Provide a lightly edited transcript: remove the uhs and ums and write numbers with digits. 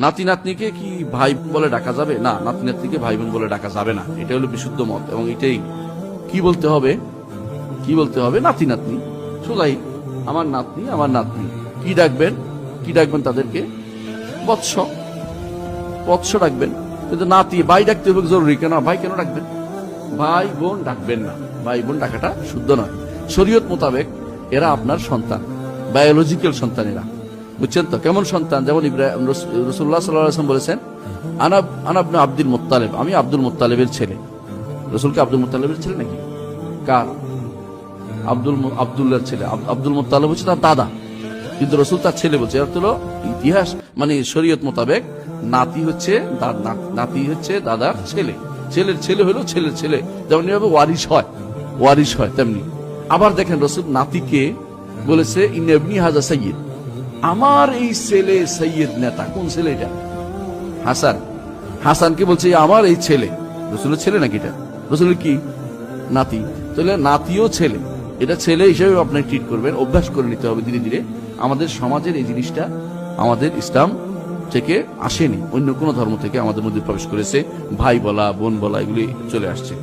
নাতি নাতনিকে কি ভাই বলে ডাকা যাবে? না, নাতি নাতনিকে ভাই বোন বলে ডাকা যাবে না। এটা হলো বিশুদ্ধ মত, এবং এটাই কি বলতে হবে, কি বলতে হবে? নাতি নাতনি, সোজাই আমার নাতনি, আমার নাতনি। কি ডাকবেন? কি ডাকবেন তাদেরকে? বৎস, বৎস ডাকবেন। কিন্তু নাতি ভাই ডাকতে হবে জরুরি কেন? ভাই কেন ডাকবেন? ভাই বোন ডাকবেন না, ভাই বোন ডাকাটা শুদ্ধ নয়। শরীয়ত মোতাবেক এরা আপনার সন্তান, বায়োলজিক্যাল সন্তান এরা, বুঝছেন তো? কেমন সন্তান? যেমন ইব্রাহিম, রাসূলুল্লাহ সাল্লাল্লাহু আলাইহি ওয়াসাল্লাম বলেছেন, আনা ইবনে আব্দুল মুত্তালিব, আমি আব্দুল মুত্তালিবের ছেলে। রাসূলকে আব্দুল মুত্তালিবের ছেলে নাকি? কার? আব্দুল্লাহর ছেলে। আব্দুল মুত্তালিব হচ্ছে তার দাদা, কিন্তু রাসূল তার ছেলে বলছে। এর হলো ইতিহাস, মানে শরীয়ত মোতাবেক নাতি হচ্ছে দাদার ছেলে, ছেলের ছেলে হলো ছেলের ছেলে। যেমন এভাবে ওয়ারিশ হয়, ওয়ারিশ হয়, তেমনি আবার দেখেন রাসূল নাতিকে বলেছে ইন্না ইবনি হাযা সাইয়্যিদ, আমার এই ছেলে সৈয়দ নেতা। কোন ছেলে এটা? হাসান। হাসানকে বলছে আমার এই ছেলে। রসুলের ছেলে নাকি এটা? রসুলের কি? নাতি। তাহলে নাতিও ছেলে, এটা ছেলে হিসেবে আপনি ট্রিট করবেন, অভ্যাস করে নিতে হবে ধীরে ধীরে। আমাদের সমাজের এই জিনিসটা আমাদের ইসলাম থেকে আসেনি, অন্য কোনো ধর্ম থেকে আমাদের মধ্যে প্রবেশ করেছে। ভাই বলা, বোন বলা, এগুলি চলে আসছে।